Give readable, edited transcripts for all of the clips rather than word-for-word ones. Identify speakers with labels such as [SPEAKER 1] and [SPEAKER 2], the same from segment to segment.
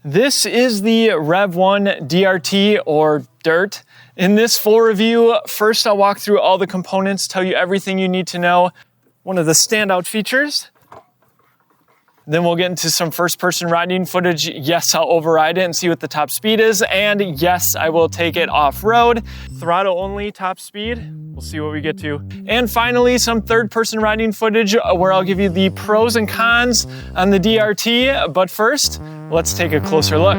[SPEAKER 1] This is the Rev1 DRT or DIRT. In this full review, first I'll walk through all the components, tell you everything you need to know. One of the standout features. Then we'll get into some first-person riding footage. Yes, I'll override it and see what the top speed is. And yes, I will take it off-road. Throttle-only top speed. We'll see what we get to. And finally, some third-person riding footage where I'll give you the pros and cons on the DRT. But first, let's take a closer look.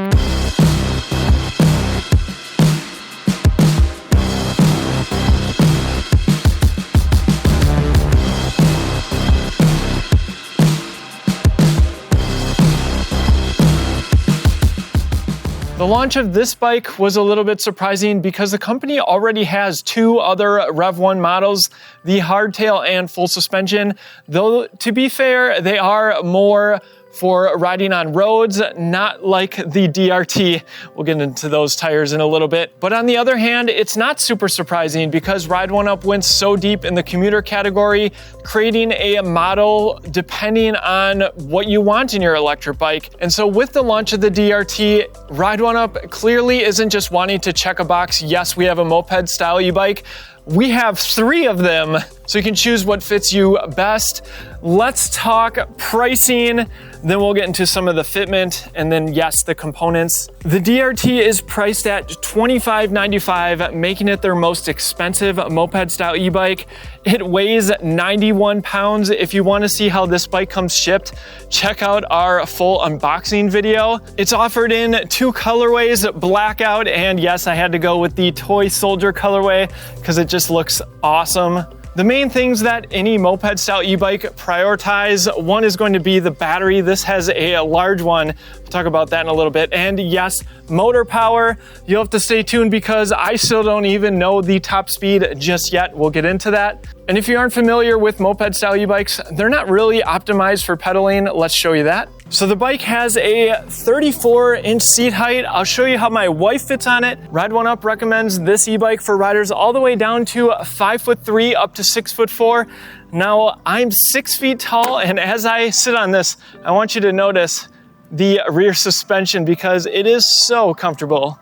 [SPEAKER 1] The launch of this bike was a little bit surprising because the company already has two other Rev1 models, the hardtail and full suspension. Though, to be fair, they are more for riding on roads, not like the DRT. We'll get into those tires in a little bit. But on the other hand, it's not super surprising because Ride1Up went so deep in the commuter category, creating a model depending on what you want in your electric bike. And so with the launch of the DRT, Ride1Up clearly isn't just wanting to check a box, yes, we have a moped-style e-bike. We have three of them, so you can choose what fits you best. Let's talk pricing, then we'll get into some of the fitment, and then yes, the components. The DRT is priced at $25.95, making it their most expensive moped-style e-bike. It weighs 91 pounds. If you want to see how this bike comes shipped, check out our full unboxing video. It's offered in two colorways, blackout, and yes, I had to go with the toy soldier colorway because it just looks awesome. The main things that any moped-style e-bike prioritize, one is going to be the battery. This has a large one. We'll talk about that in a little bit. And yes, motor power. You'll have to stay tuned because I still don't even know the top speed just yet. We'll get into that. And if you aren't familiar with moped-style e-bikes, they're not really optimized for pedaling. Let's show you that. So the bike has a 34-inch seat height. I'll show you how my wife fits on it. Ride1Up recommends this e-bike for riders all the way down to 5'3" up to 6'4". Now, I'm 6 feet tall, and as I sit on this, I want you to notice the rear suspension because it is so comfortable.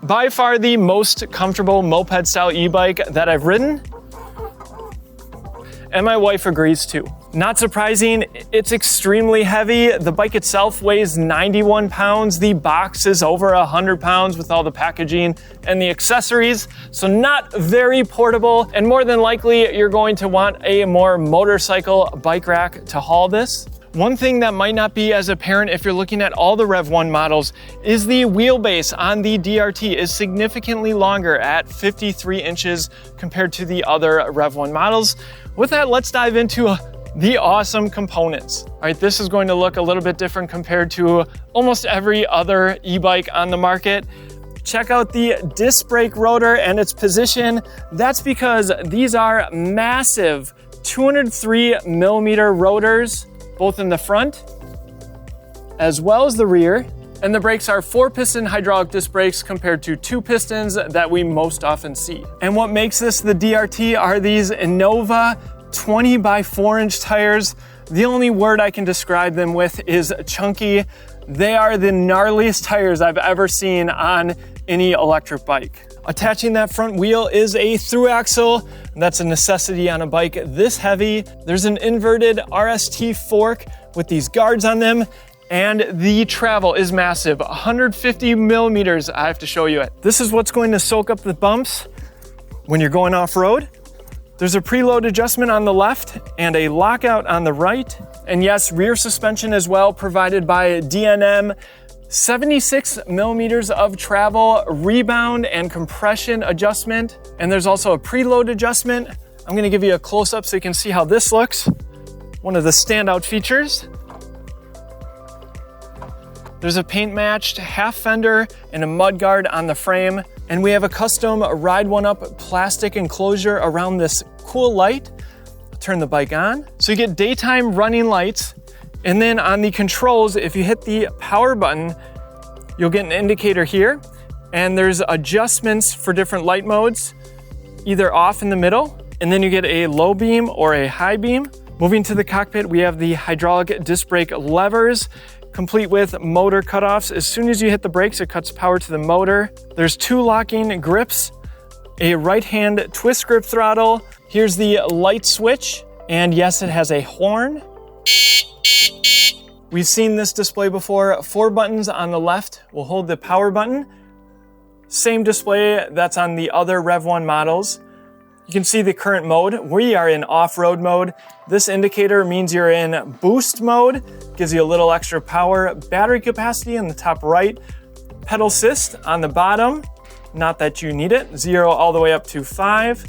[SPEAKER 1] By far the most comfortable moped-style e-bike that I've ridden. And my wife agrees too. Not surprising, it's extremely heavy. The bike itself weighs 91 pounds. The box is over 100 pounds with all the packaging and the accessories. So not very portable. And more than likely, you're going to want a more motorcycle bike rack to haul this. One thing that might not be as apparent if you're looking at all the Rev1 models is the wheelbase on the DRT is significantly longer at 53 inches compared to the other Rev1 models. With that, let's dive into the awesome components. All right, this is going to look a little bit different compared to almost every other e-bike on the market. Check out the disc brake rotor and its position. That's because these are massive 203 millimeter rotors, both in the front as well as the rear. And the brakes are 4-piston hydraulic disc brakes compared to 2 pistons that we most often see. And what makes this the DRT are these Innova 20 by 4-inch tires. The only word I can describe them with is chunky. They are the gnarliest tires I've ever seen on any electric bike. Attaching that front wheel is a through axle. That's a necessity on a bike this heavy. There's an inverted RST fork with these guards on them. And the travel is massive, 150 millimeters. I have to show you it. This is what's going to soak up the bumps when you're going off-road. There's a preload adjustment on the left and a lockout on the right. And yes, rear suspension as well, provided by D&M. 76 millimeters of travel, rebound and compression adjustment. And there's also a preload adjustment. I'm gonna give you a close-up so you can see how this looks. One of the standout features. There's a paint-matched half fender and a mudguard on the frame. And we have a custom Ride1Up plastic enclosure around this cool light. Turn the bike on. So you get daytime running lights. And then on the controls, if you hit the power button, you'll get an indicator here. And there's adjustments for different light modes, either off in the middle, and then you get a low beam or a high beam. Moving to the cockpit, we have the hydraulic disc brake levers, complete with motor cutoffs. As soon as you hit the brakes, it cuts power to the motor. There's 2 locking grips, a right-hand twist grip throttle. Here's the light switch, and yes, it has a horn. We've seen this display before. 4 buttons on the left will hold the power button. Same display that's on the other Rev1 models. You can see the current mode. We are in off-road mode. This indicator means you're in boost mode. Gives you a little extra power. Battery capacity in the top right. Pedal assist on the bottom. Not that you need it. 0 all the way up to 5.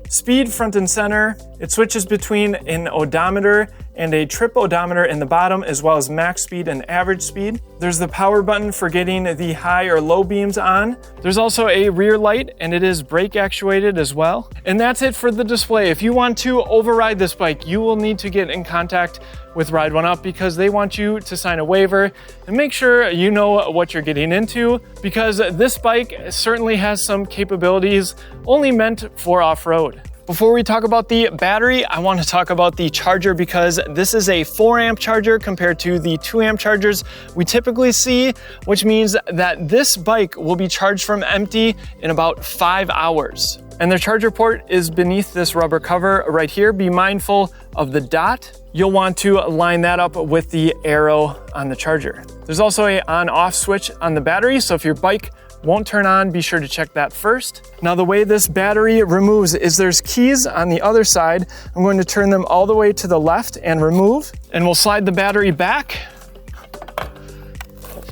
[SPEAKER 1] Speed front and center. It switches between an odometer and a trip odometer in the bottom, as well as max speed and average speed. There's the power button for getting the high or low beams on. There's also a rear light, and it is brake actuated as well. And that's it for the display. If you want to override this bike, you will need to get in contact with Ride1Up because they want you to sign a waiver and make sure you know what you're getting into, because this bike certainly has some capabilities only meant for off-road. Before we talk about the battery, I want to talk about the charger because this is a 4 amp charger compared to the 2 amp chargers we typically see, which means that this bike will be charged from empty in about 5 hours. And the charger port is beneath this rubber cover right here. Be mindful of the dot. You'll want to line that up with the arrow on the charger. There's also a on-off switch on the battery, so if your bike won't turn on, be sure to check that first. Now the way this battery removes is there's keys on the other side. I'm going to turn them all the way to the left and remove, and we'll slide the battery back.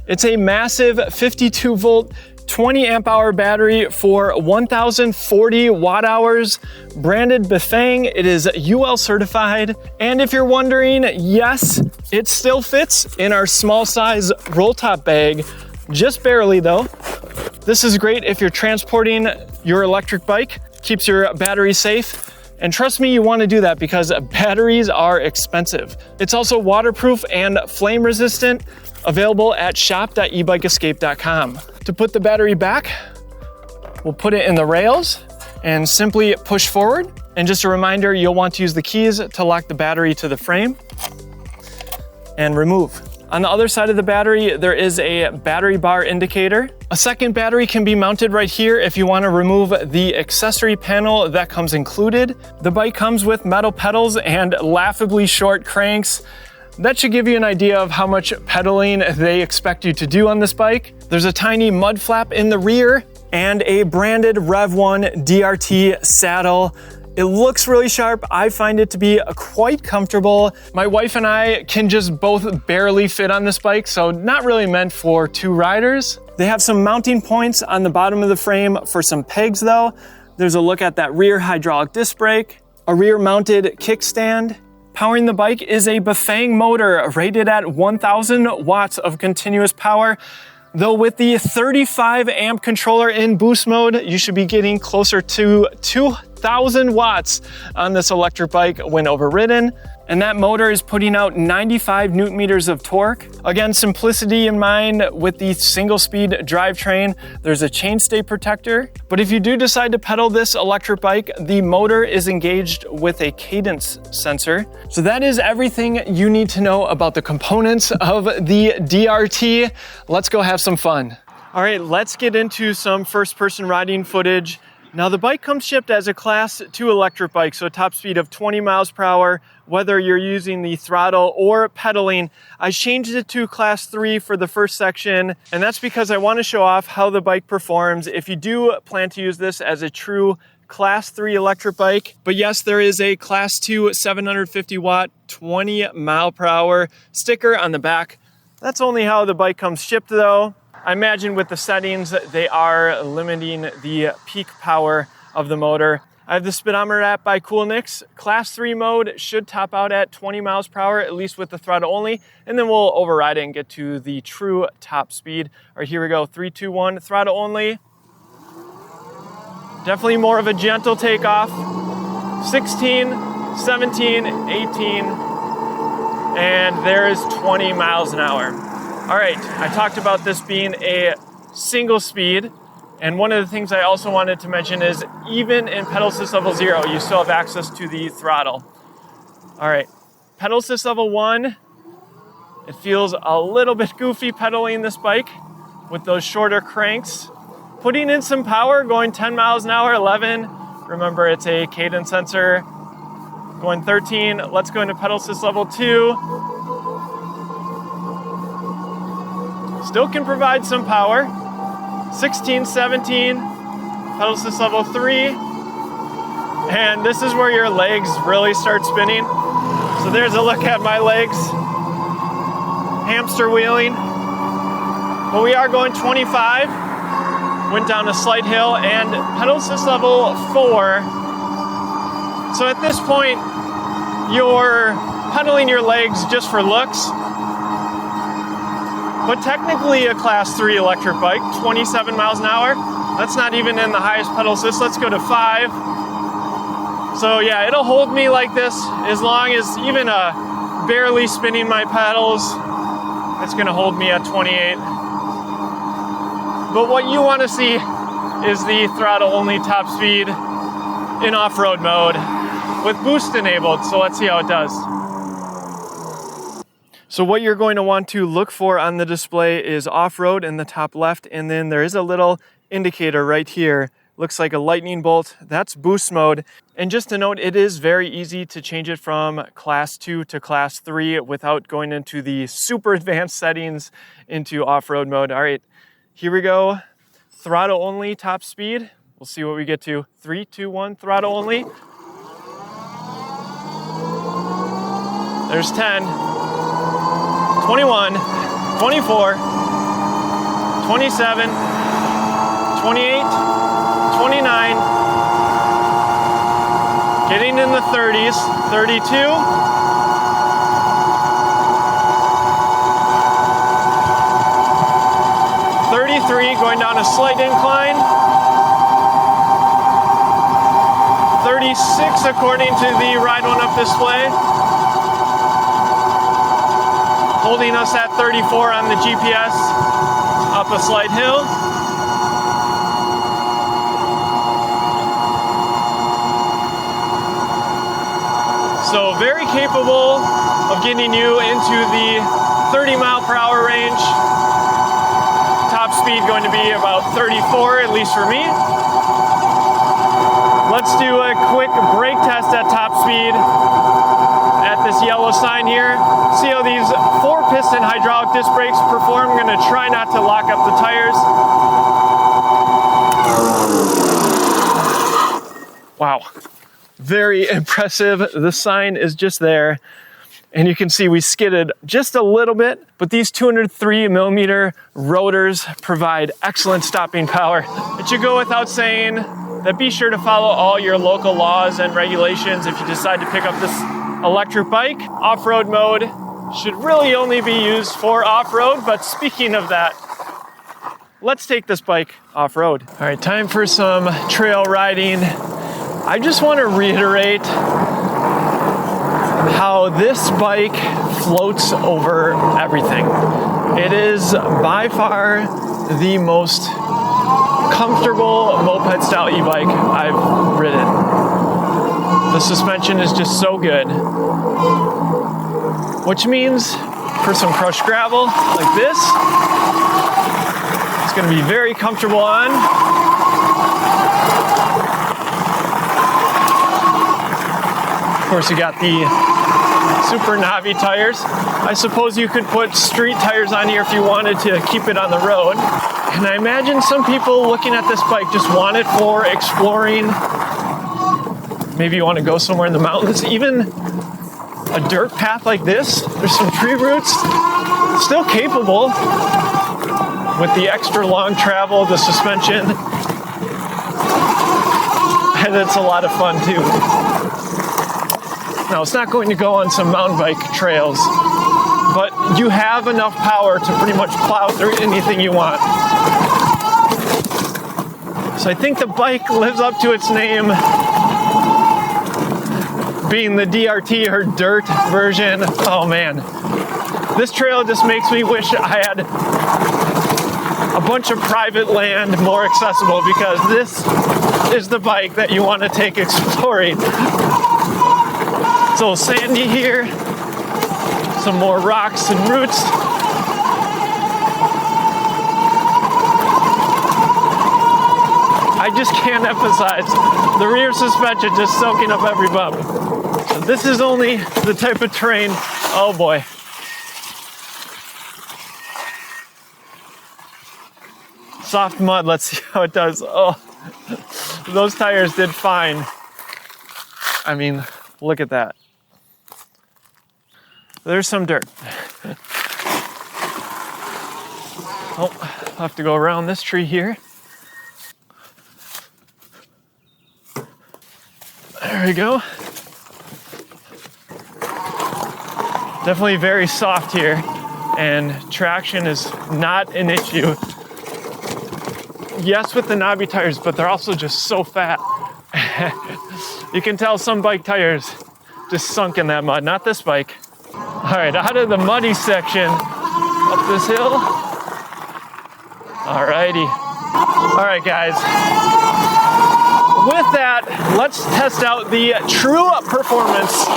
[SPEAKER 1] It's a massive 52 volt, 20 amp hour battery for 1040 watt hours, branded Bafang. It is UL certified. And if you're wondering, yes, it still fits in our small size roll top bag, just barely though. This is great if you're transporting your electric bike, keeps your battery safe. And trust me, you want to do that because batteries are expensive. It's also waterproof and flame resistant, available at shop.ebikeescape.com. To put the battery back, we'll put it in the rails and simply push forward. And just a reminder, you'll want to use the keys to lock the battery to the frame and remove. On the other side of the battery, there is a battery bar indicator. A second battery can be mounted right here if you want to remove the accessory panel that comes included. The bike comes with metal pedals and laughably short cranks. That should give you an idea of how much pedaling they expect you to do on this bike. There's a tiny mud flap in the rear and a branded Rev1 DRT saddle. It looks really sharp. I find it to be quite comfortable. My wife and I can just both barely fit on this bike, so not really meant for 2 riders. They have some mounting points on the bottom of the frame for some pegs though. There's a look at that rear hydraulic disc brake, a rear mounted kickstand. Powering the bike is a Bafang motor rated at 1000 watts of continuous power. Though with the 35 amp controller in boost mode, you should be getting closer to 2000 watts on this electric bike when overridden. And that motor is putting out 95 newton meters of torque. Again, simplicity in mind with the single speed drivetrain. There's a chainstay protector. But if you do decide to pedal this electric bike, the motor is engaged with a cadence sensor. So that is everything you need to know about the components of the DRT. Let's go have some fun. All right, let's get into some first person riding footage. Now the bike comes shipped as a class 2 electric bike, so a top speed of 20 miles per hour, whether you're using the throttle or pedaling. I changed it to class 3 for the first section, and that's because I want to show off how the bike performs if you do plan to use this as a true class 3 electric bike. But yes, there is a class 2 750 watt, 20 mile per hour sticker on the back. That's only how the bike comes shipped though. I imagine with the settings, they are limiting the peak power of the motor. I have the speedometer app by Coolnix. Class 3 mode should top out at 20 miles per hour, at least with the throttle only, and then we'll override it and get to the true top speed. All right, here we go, 3, 2, 1, throttle only. Definitely more of a gentle takeoff. 16, 17, 18, and there is 20 miles an hour. All right, I talked about this being a single speed, and one of the things I also wanted to mention is even in pedal assist level 0, you still have access to the throttle. All right, pedal assist level 1 It feels a little bit goofy pedaling this bike with those shorter cranks. Putting in some power, going 10 miles an hour, 11. Remember, it's a cadence sensor. Going 13. Let's go into pedal assist level 2. Still can provide some power. 16, 17. Pedal assist level 3. And this is where your legs really start spinning. So there's a look at my legs. Hamster wheeling. But we are going 25. Went down a slight hill and pedal assist level 4. So at this point, you're pedaling your legs just for looks. But technically a class 3 electric bike, 27 miles an hour. That's not even in the highest pedal assist. Let's go to 5. So yeah, it'll hold me like this as long as even barely spinning my pedals, it's gonna hold me at 28. But what you wanna see is the throttle-only top speed in off-road mode with boost enabled. So let's see how it does. So what you're going to want to look for on the display is off-road in the top left, and then there is a little indicator right here. Looks like a lightning bolt. That's boost mode. And just to note, it is very easy to change it from class 2 to class 3 without going into the super advanced settings into off-road mode. All right, here we go. Throttle only top speed. We'll see what we get to. 3, 2, 1, throttle only. There's 10. 21, 24, 27, 28, 29, getting in the 30s, 32, 33, going down a slight incline, 36 according to the Ride1Up display. Holding us at 34 on the GPS, up a slight hill. So very capable of getting you into the 30 mile per hour range. Top speed going to be about 34, at least for me. Let's do a quick brake test at top speed at this yellow sign here. See how these 4-piston hydraulic disc brakes perform. I'm going to try not to lock up the tires. Wow, very impressive. The sign is just there. And you can see we skidded just a little bit, but these 203 millimeter rotors provide excellent stopping power. It should go without saying that be sure to follow all your local laws and regulations if you decide to pick up this electric bike. Off-road mode should really only be used for off-road, but speaking of that, let's take this bike off-road. All right, time for some trail riding. I just want to reiterate how this bike floats over everything. It is by far the most comfortable moped-style e-bike I've ridden. The suspension is just so good. Which means for some crushed gravel like this, it's going to be very comfortable on. Of course, you got the Super Navi tires. I suppose you could put street tires on here if you wanted to keep it on the road. And I imagine some people looking at this bike just want it for exploring. Maybe you want to go somewhere in the mountains. Even a dirt path like this, there's some tree roots. Still capable with the extra long travel, the suspension. And it's a lot of fun too. Now, it's not going to go on some mountain bike trails, but you have enough power to pretty much plow through anything you want. So I think the bike lives up to its name, being the DRT or dirt version. Oh man, this trail just makes me wish I had a bunch of private land more accessible, because this is the bike that you want to take exploring. It's a little sandy here. some more rocks and roots. I just can't emphasize the rear suspension just soaking up every bump. So this is only the type of terrain, oh boy. Soft mud, let's see how it does. Oh, those tires did fine. I mean, look at that. There's some dirt. Oh, I'll have to go around this tree here. There we go. Definitely very soft here, and traction is not an issue. Yes, with the knobby tires, but they're also just so fat. You can tell some bike tires just sunk in that mud, not this bike. All right, out of the muddy section, up this hill. All righty. All right, guys. With that, let's test out the true performance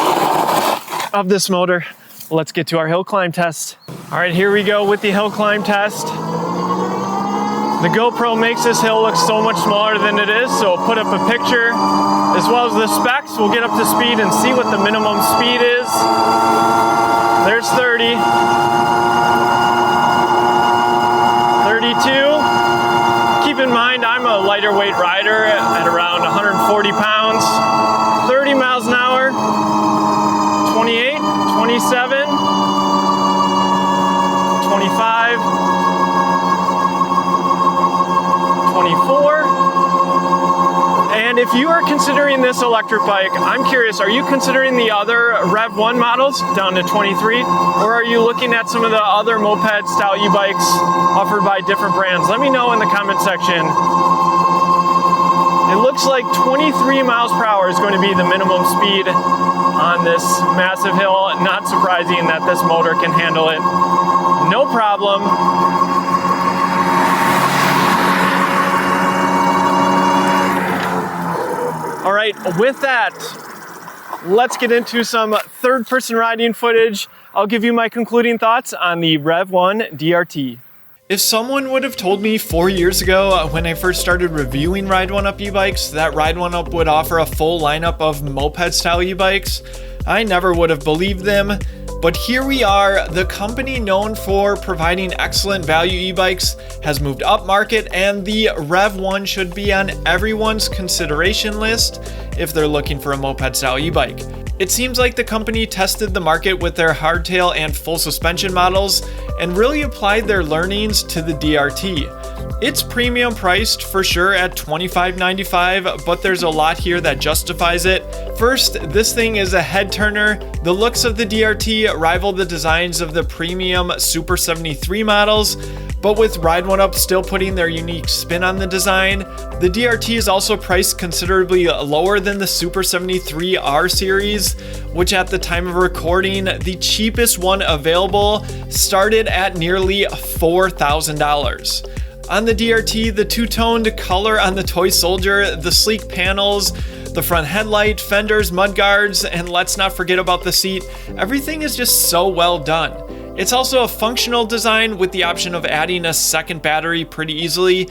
[SPEAKER 1] of this motor. Let's get to our hill climb test. All right, here we go with the hill climb test. The GoPro makes this hill look so much smaller than it is, so I'll put up a picture as well as the specs. We'll get up to speed and see what the minimum speed is. There's 30. 32. Keep in mind, I'm a lighter weight rider at around 140 pounds. 30 miles an hour. 28, 27, 25, 24. And if you are considering this electric bike, I'm curious, are you considering the other Rev1 models down to 23? Or are you looking at some of the other moped-style e-bikes offered by different brands? Let me know in the comment section. It looks like 23 miles per hour is going to be the minimum speed on this massive hill. Not surprising that this motor can handle it. No problem. All right, with that, let's get into some third-person riding footage. I'll give you my concluding thoughts on the Rev1 DRT. If someone would have told me 4 years ago when I first started reviewing Ride1Up e-bikes that Ride1Up would offer a full lineup of moped-style e-bikes, I never would have believed them. But here we are, the company known for providing excellent value e-bikes has moved up market, and the Rev1 should be on everyone's consideration list if they're looking for a moped-style e-bike. It seems like the company tested the market with their hardtail and full suspension models and really applied their learnings to the DRT. It's premium priced for sure at $25.95, but there's a lot here that justifies it. First, this thing is a head turner. The looks of the DRT rival the designs of the premium Super 73 models, but with Ride1Up still putting their unique spin on the design. The DRT is also priced considerably lower than the Super 73 R series, which at the time of recording, the cheapest one available started at nearly $4,000. On the DRT, the two-toned color on the toy soldier, the sleek panels, the front headlight, fenders, mudguards, and let's not forget about the seat, everything is just so well done. It's also a functional design with the option of adding a second battery pretty easily.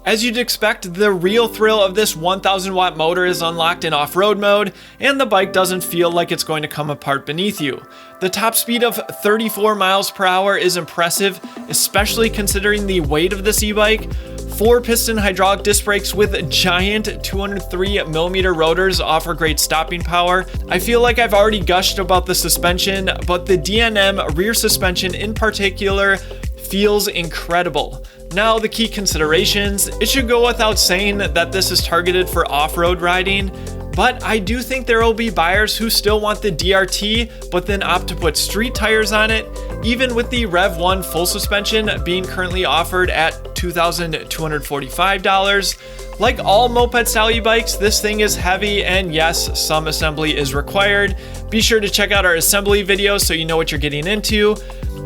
[SPEAKER 1] As you'd expect, the real thrill of this 1000 watt motor is unlocked in off-road mode, and the bike doesn't feel like it's going to come apart beneath you. The top speed of 34 miles per hour is impressive, especially considering the weight of this e-bike. 4-piston hydraulic disc brakes with giant 203mm rotors offer great stopping power. I feel like I've already gushed about the suspension, but the DNM rear suspension in particular feels incredible. Now, the key considerations. It should go without saying that this is targeted for off-road riding, but I do think there will be buyers who still want the DRT, but then opt to put street tires on it, even with the Rev1 full suspension being currently offered at $2,245. Like all moped-style e-bikes, this thing is heavy, and yes, some assembly is required. Be sure to check out our assembly video so you know what you're getting into.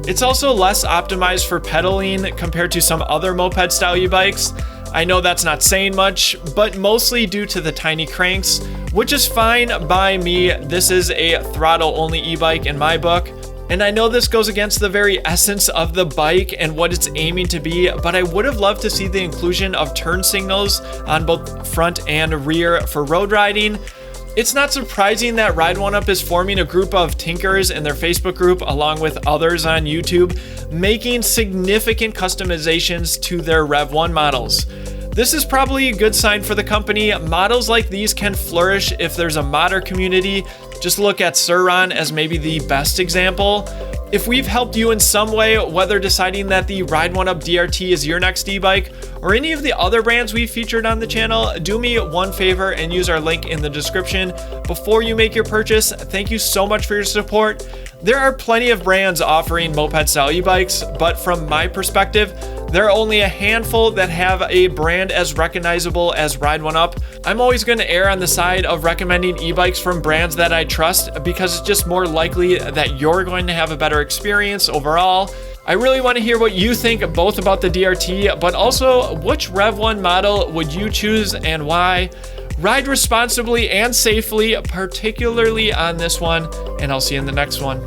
[SPEAKER 1] It's also less optimized for pedaling compared to some other moped-style e-bikes. I know that's not saying much, but mostly due to the tiny cranks, which is fine by me. This is a throttle-only e-bike in my book. And I know this goes against the very essence of the bike and what it's aiming to be, but I would have loved to see the inclusion of turn signals on both front and rear for road riding. It's not surprising that Ride1Up is forming a group of tinkers in their Facebook group along with others on YouTube, making significant customizations to their Rev 1 models. This is probably a good sign for the company. Models like these can flourish if there's a modder community. Just look at Sur-Ron as maybe the best example. If we've helped you in some way, whether deciding that the Ride1Up DRT is your next e-bike or any of the other brands we've featured on the channel, do me one favor and use our link in the description before you make your purchase. Thank you so much for your support. There are plenty of brands offering moped-style e-bikes, but from my perspective, there are only a handful that have a brand as recognizable as Ride1Up. I'm always going to err on the side of recommending e-bikes from brands that I trust because it's just more likely that you're going to have a better experience overall. I really want to hear what you think both about the DRT, but also which Rev 1 model would you choose and why? Ride responsibly and safely, particularly on this one, and I'll see you in the next one.